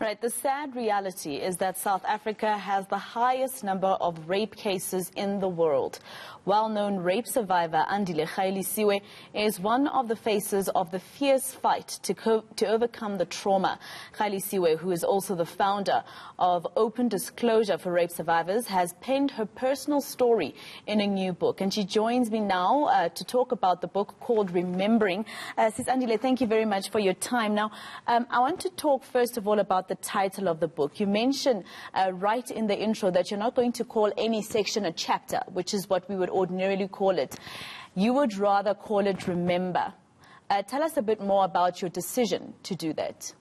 Right, the sad reality is that South Africa has the highest number of rape cases in the world. Well-known rape survivor Andile Gaelesiwe is one of the faces of the fierce fight to overcome the trauma. Gaelesiwe, who is also the founder of Open Disclosure for Rape Survivors, has penned her personal story in a new book. And she joins me now to talk about the book called Remembering. Sis Andile, thank you very much for your time. Now, I want to talk first of all about the title of the book. You mentioned right in the intro that you're not going to call any section a chapter, which is what we would ordinarily call it. You would rather call it Remember. Tell us a bit more about your decision to do that.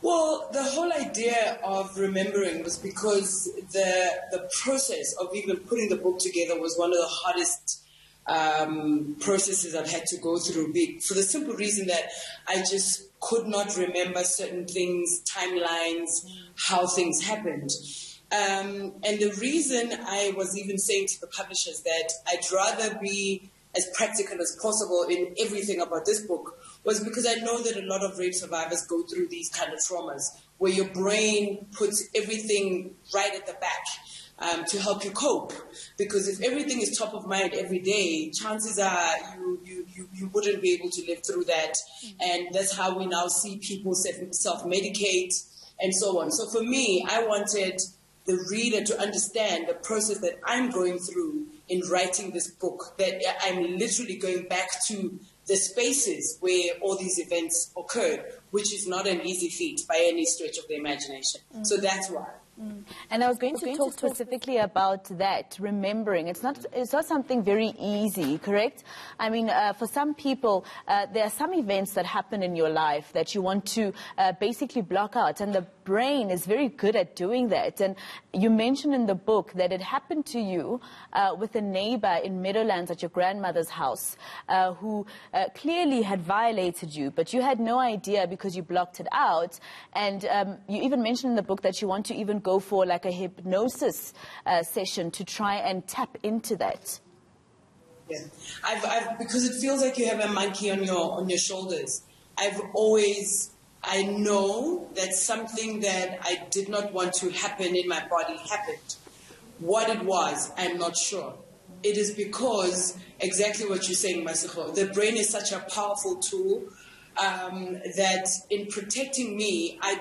Well, the whole idea of remembering was because the process of even putting the book together was one of the hardest processes I've had to go through, for the simple reason that I just could not remember certain things, timelines, how things happened. And the reason I was even saying to the publishers that I'd rather be as practical as possible in everything about this book was because I know that a lot of rape survivors go through these kind of traumas where your brain puts everything right at the back to help you cope. Because if everything is top of mind every day, chances are you wouldn't be able to live through that. And that's how we now see people self-medicate and so on. So for me, I wanted the reader to understand the process that I'm going through in writing this book, that I'm literally going back to the spaces where all these events occurred, which is not an easy feat by any stretch of the imagination. So that's why. And I was going to talk specifically about that, remembering. It's not something very easy, correct? I mean, for some people, there are some events that happen in your life that you want to basically block out, and the brain is very good at doing that. And you mentioned in the book that it happened to you with a neighbor in Meadowlands at your grandmother's house who clearly had violated you, but you had no idea because you blocked it out. And you even mentioned in the book that you want to even go for like a hypnosis session to try and tap into that. Yeah, because it feels like you have a monkey on your shoulders. I know that something that I did not want to happen in my body happened. What it was, I'm not sure. It is because exactly what you're saying, Masego. The brain is such a powerful tool that in protecting me, I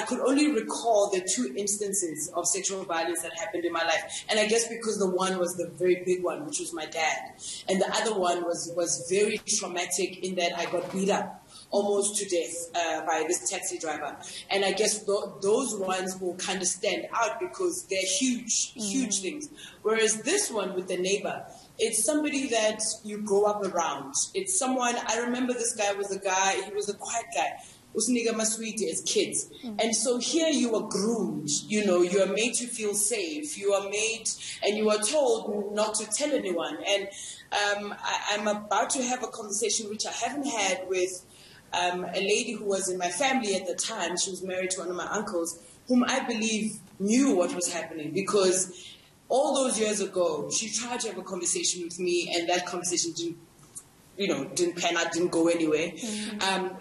could only recall the 2 instances of sexual violence that happened in my life. And I guess because the one was the very big one, which was my dad. And the other one was very traumatic in that I got beat up almost to death by this taxi driver. And I guess those ones will kind of stand out because they're huge things. Whereas this one with the neighbor, it's somebody that you grow up around. It's someone, I remember this guy was he was a quiet guy. Usniga Maswiti as kids. And so here you are groomed, you are made to feel safe. You are made, and you are told not to tell anyone. And I'm about to have a conversation which I haven't had with a lady who was in my family at the time. She was married to one of my uncles, whom I believe knew what was happening, because all those years ago, she tried to have a conversation with me, and that conversation didn't pan out, didn't go anywhere.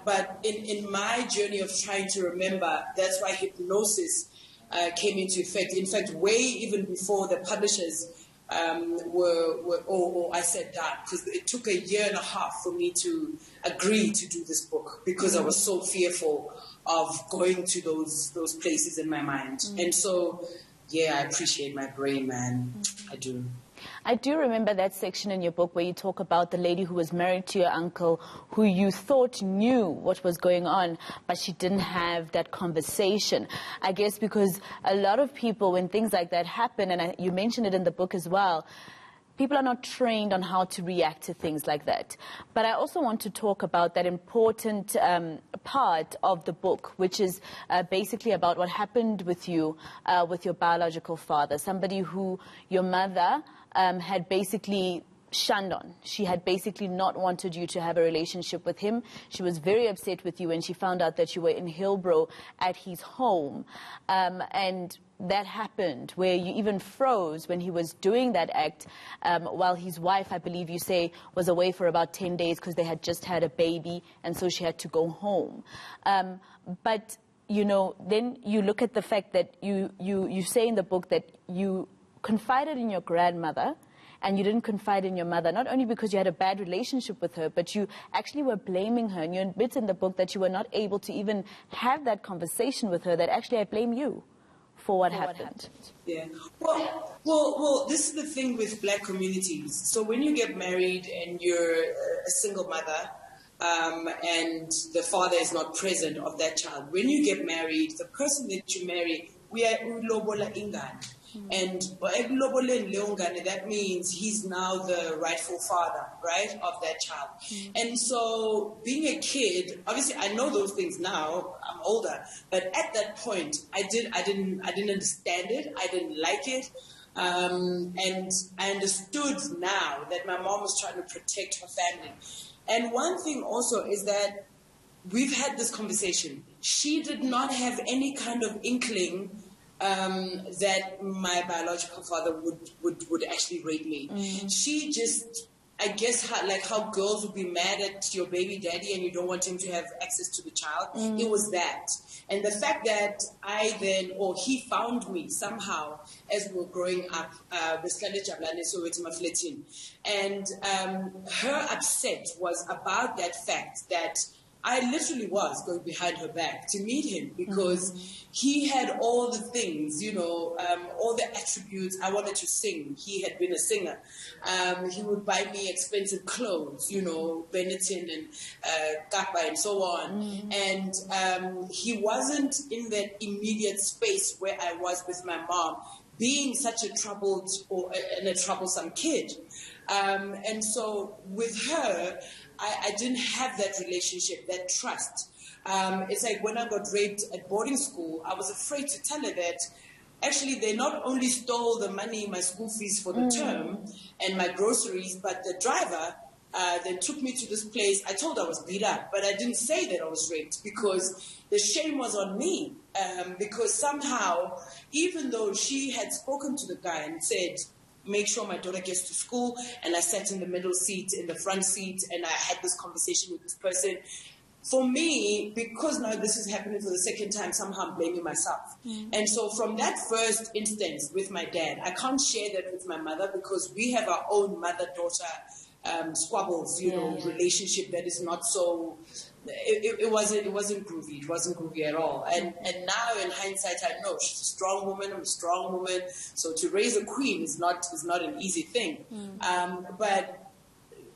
But in my journey of trying to remember, that's why hypnosis came into effect. In fact, way even before the publishers I sat down, because it took 1.5 years for me to agree to do this book, because I was so fearful of going to those places in my mind. And so, yeah, I appreciate my brain, man. I do. I do remember that section in your book where you talk about the lady who was married to your uncle, who you thought knew what was going on, but she didn't have that conversation. I guess because a lot of people, when things like that happen, and you mentioned it in the book as well, people are not trained on how to react to things like that. But I also want to talk about that important part of the book, which is basically about what happened with you, with your biological father, somebody who your mother had basically shunned on. She had basically not wanted you to have a relationship with him. She was very upset with you when she found out that you were in Hillbrow at his home. And that happened where you even froze when he was doing that act, while his wife, I believe you say, was away for about 10 days because they had just had a baby, and so she had to go home. But you know, then you look at the fact that you say in the book that you confided in your grandmother and you didn't confide in your mother, not only because you had a bad relationship with her, but you actually were blaming her. And you admit in the book that you were not able to even have that conversation with her, that actually I blame you for what happened. Yeah. Well, this is the thing with black communities. So when you get married and you're a single mother, and the father is not present of that child, when you get married, the person that you marry, we are ulobola ingane. And that means he's now the rightful father, right, of that child. And so being a kid, obviously I know those things now, I'm older, but at that point I didn't understand it, I didn't like it. And I understood now that my mom was trying to protect her family. And one thing also is that we've had this conversation. She did not have any kind of inkling that my biological father would actually rape me. She just, I guess, how girls would be mad at your baby daddy and you don't want him to have access to the child. It was that. And the fact that he found me somehow as we were growing up, and her upset was about that fact that I literally was going behind her back to meet him because he had all the things, all the attributes. I wanted to sing. He had been a singer. He would buy me expensive clothes, Benetton and Kappa and so on. And he wasn't in that immediate space where I was with my mom, being such a troublesome kid. And so with her, I didn't have that relationship, that trust. It's like when I got raped at boarding school, I was afraid to tell her that actually they not only stole the money, my school fees for the term and my groceries, but the driver then took me to this place. I told her I was beat up, but I didn't say that I was raped because the shame was on me. Because somehow, even though she had spoken to the guy and said, make sure my daughter gets to school, and I sat in the middle seat, in the front seat, and I had this conversation with this person. For me, because now this is happening for the second time, somehow I'm blaming myself. And so from that first instance with my dad, I can't share that with my mother because we have our own mother-daughter squabbles, relationship that is not so... It wasn't groovy. It wasn't groovy at all. And now in hindsight, I know she's a strong woman. I'm a strong woman. So to raise a queen is not an easy thing. But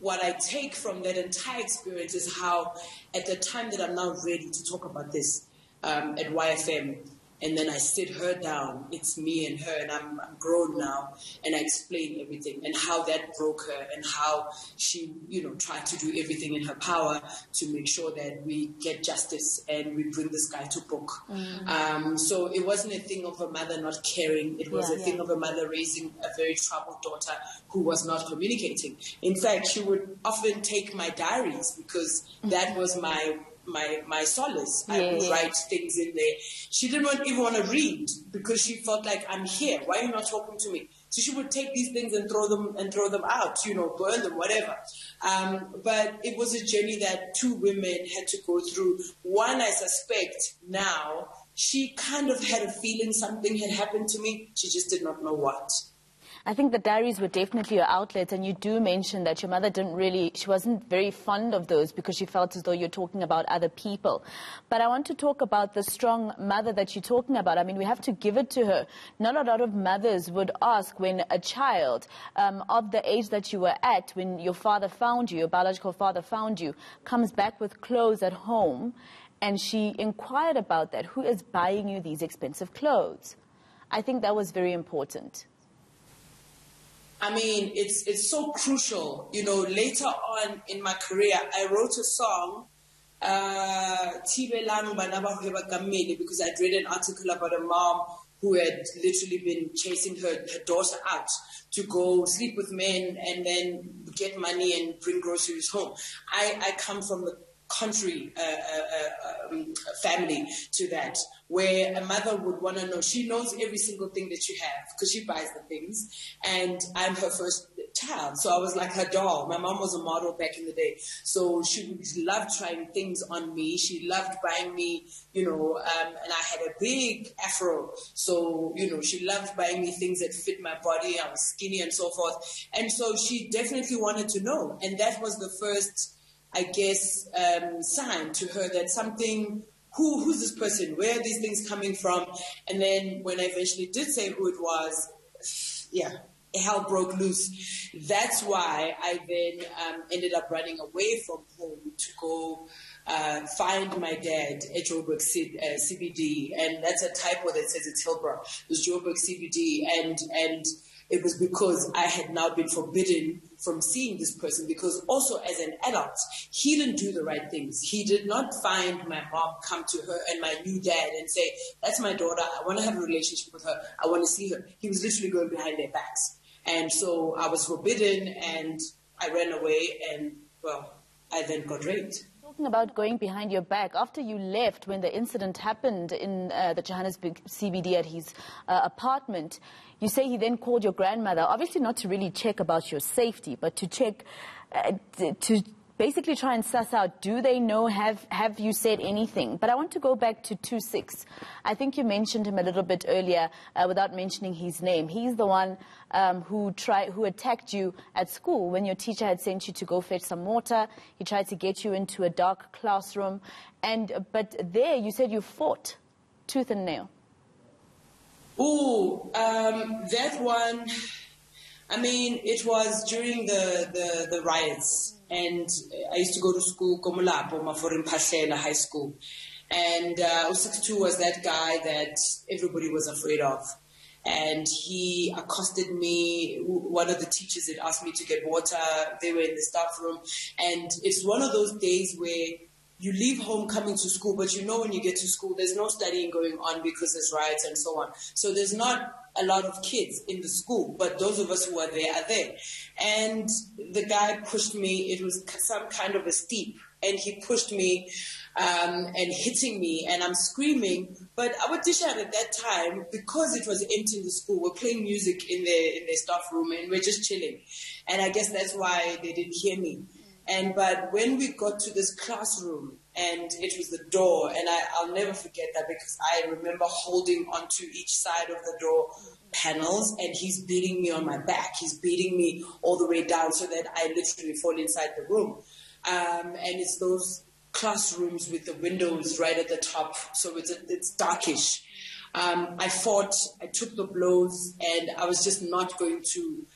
what I take from that entire experience is how, at the time that I'm now ready to talk about this at YFM, and then I sit her down, it's me and her, and I'm grown now, and I explain everything, and how that broke her, and how she, tried to do everything in her power to make sure that we get justice, and we bring this guy to book. So it wasn't a thing of a mother not caring, it was a thing of a mother raising a very troubled daughter who was not communicating. In fact, she would often take my diaries, because that was my solace. I would write things in there. She didn't even want to read because she felt like, I'm here. Why are you not talking to me? So she would take these things and throw them out, burn them, whatever. But it was a journey that two women had to go through. One, I suspect now, she kind of had a feeling something had happened to me. She just did not know what. I think the diaries were definitely your outlet, and you do mention that your mother she wasn't very fond of those because she felt as though you're talking about other people. But I want to talk about the strong mother that you're talking about. I mean, we have to give it to her. Not a lot of mothers would ask when a child of the age that you were at, when your father found you, your biological father found you, comes back with clothes at home, and she inquired about that. Who is buying you these expensive clothes? I think that was very important. I mean, it's so crucial. Later on in my career, I wrote a song, because I'd read an article about a mom who had literally been chasing her daughter out to go sleep with men and then get money and bring groceries home. I come from contrary family to that, where a mother would want to know. She knows every single thing that you have because she buys the things, and I'm her first child, so I was like her doll. My mom was a model back in the day, so she loved trying things on me. She loved buying me, and I had a big afro, so she loved buying me things that fit my body. I was skinny and so forth, and so she definitely wanted to know, and that was the first, I guess, sign to her that something. Who's this person? Where are these things coming from? And then when I eventually did say who it was, hell broke loose. That's why I then ended up running away from home to go find my dad at Joburg CBD. And that's a typo that says it's Hillbrow. It was Joburg CBD. And it was because I had now been forbidden from seeing this person, because also as an adult, he didn't do the right things. He did not find my mom, come to her and my new dad and say, that's my daughter, I want to have a relationship with her, I want to see her. He was literally going behind their backs. And so I was forbidden and I ran away and, well, I then got raped. Talking about going behind your back, after you left, when the incident happened in the Johannesburg CBD at his apartment, you say he then called your grandmother, obviously not to really check about your safety, but to check, to basically try and suss out, do they know, have you said anything? But I want to go back to 2-6. I think you mentioned him a little bit earlier without mentioning his name. He's the one who attacked you at school when your teacher had sent you to go fetch some water. He tried to get you into a dark classroom. But there you said you fought tooth and nail. Oh, that one, I mean, it was during the riots. And I used to go to school, Komulapo, Maforim Pashela High School. And 062 was that guy that everybody was afraid of. And he accosted me. One of the teachers had asked me to get water. They were in the staff room. And it's one of those days where you leave home coming to school, but when you get to school, there's no studying going on because there's riots and so on. So there's not a lot of kids in the school, but those of us who are there. And the guy pushed me. It was some kind of a steep, and he pushed me and hitting me, and I'm screaming. But our teacher at that time, because it was empty in the school, were playing music in their staff room, and we're just chilling. And I guess that's why they didn't hear me. But when we got to this classroom, and it was the door, and I'll never forget that, because I remember holding onto each side of the door panels, and he's beating me on my back. He's beating me all the way down so that I literally fall inside the room. And it's those classrooms with the windows right at the top, so it's darkish. I fought, I took the blows, and I was just not going to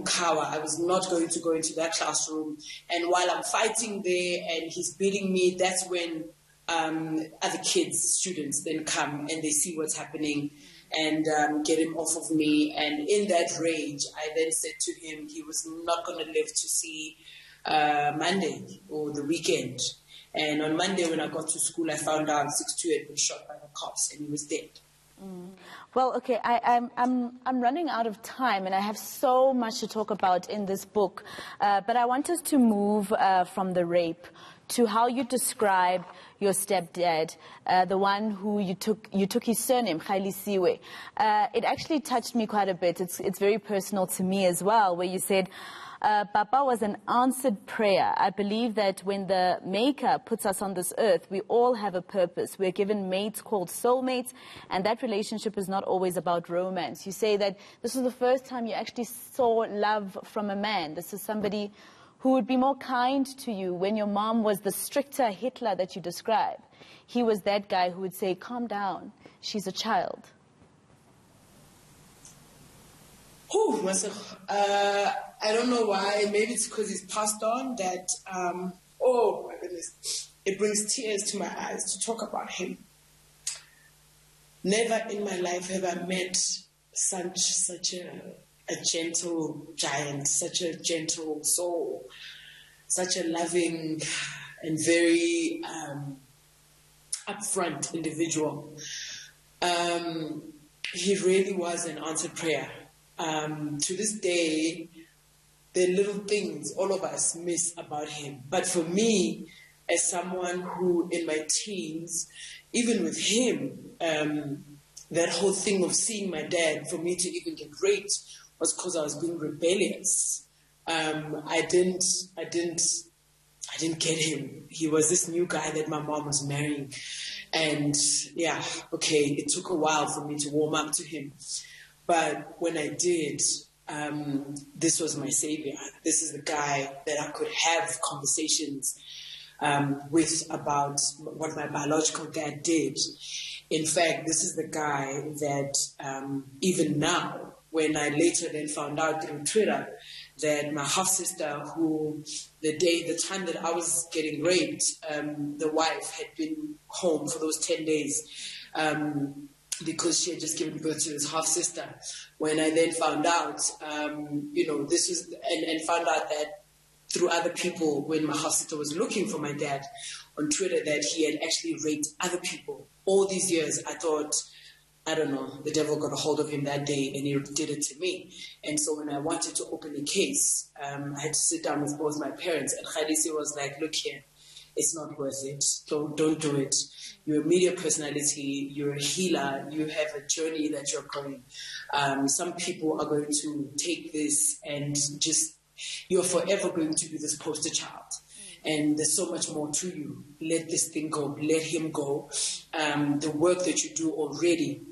cower. I was not going to go into that classroom. And while I'm fighting there and he's beating me, that's when other kids, students, then come and they see what's happening and get him off of me. And in that rage, I then said to him he was not going to live to see Monday or the weekend. And on Monday when I got to school, I found out 62 had been shot by the cops and he was dead. Well, okay, I'm running out of time, and I have so much to talk about in this book. But I want us to move from the rape to how you describe your stepdad, the one who you took his surname, Gaelesiwe. It actually touched me quite a bit. It's very personal to me as well, where you said, Papa was an answered prayer. I believe that when the Maker puts us on this earth, we all have a purpose. We're given mates called soulmates, and that relationship is not always about romance. You say that this was the first time you actually saw love from a man. This is somebody who would be more kind to you when your mom was the stricter Hitler that you describe. He was that guy who would say, calm down, she's a child. Oh, Masego. I don't know why. Maybe it's because he's passed on that, oh my goodness, it brings tears to my eyes to talk about him. Never in my life have I met such a gentle giant, such a gentle soul, such a loving and very upfront individual. He really was an answered prayer. To this day, there are little things all of us miss about him. But for me, as someone who, in my teens, even with him, that whole thing of seeing my dad, for me to even get raped, was because I was being rebellious. I didn't get him. He was this new guy that my mom was marrying. And yeah, okay, it took a while for me to warm up to him. But when I did, this was my savior. This is the guy that I could have conversations with about what my biological dad did. In fact, this is the guy that even now, when I later then found out through Twitter that my half-sister, who the time that I was getting raped, the wife had been home for those 10 days because she had just given birth to his half-sister. When I then found out, this was, and found out that through other people, when my half-sister was looking for my dad on Twitter, that he had actually raped other people. All these years, I thought, I don't know, the devil got a hold of him that day and he did it to me. And so when I wanted to open the case, I had to sit down with both my parents. And Gaelesiwe was like, look here, it's not worth it. Don't do it. You're a media personality. You're a healer. You have a journey that you're going. Some people are going to take this and just, you're forever going to be this poster child. And there's so much more to you. Let this thing go. Let him go. The work that you do already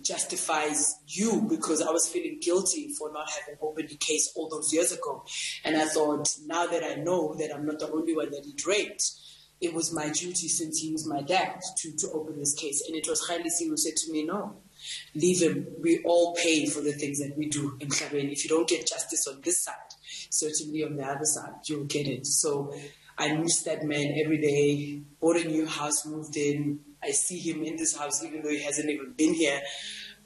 justifies you, because I was feeling guilty for not having opened the case all those years ago. And I thought, now that I know that I'm not the only one that he raped, it was my duty, since he was my dad, to open this case. And it was Gaelesiwe who said to me, no, leave him. We all pay for the things that we do in Mhlabeni. If you don't get justice on this side, certainly on the other side, you'll get it. So I miss that man every day. Bought a new house, moved in. I see him in this house, even though he hasn't even been here,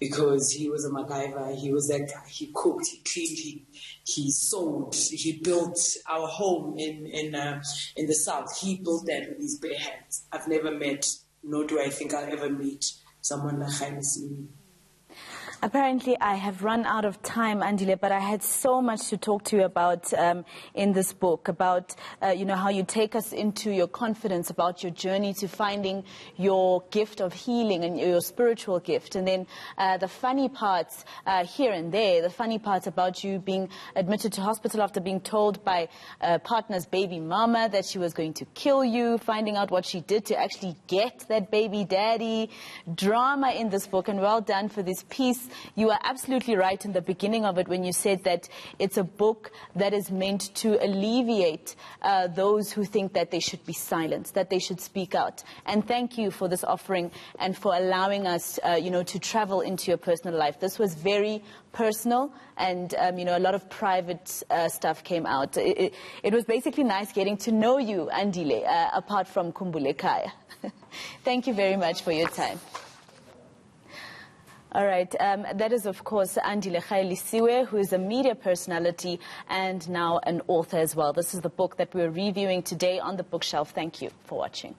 because he was a MacGyver. He was that guy. He cooked, he cleaned, he sewed, he built our home in the South. He built that with his bare hands. I've never met, nor do I think I'll ever meet, someone like Gaelesiwe. Apparently, I have run out of time, Andile, but I had so much to talk to you about in this book, about, how you take us into your confidence, about your journey to finding your gift of healing and your spiritual gift. And then the funny parts here and there, the funny parts about you being admitted to hospital after being told by a partner's baby mama that she was going to kill you, finding out what she did to actually get that baby daddy. Drama in this book, and well done for this piece. You are absolutely right in the beginning of it when you said that it's a book that is meant to alleviate those who think that they should be silenced, that they should speak out. And thank you for this offering and for allowing us, to travel into your personal life. This was very personal, and a lot of private stuff came out. It was basically nice getting to know you, Andile, apart from Khumbule Khaya. Thank you very much for your time. All right, that is, of course, Andile Gaelesiwe, who is a media personality and now an author as well. This is the book that we're reviewing today on the bookshelf. Thank you for watching.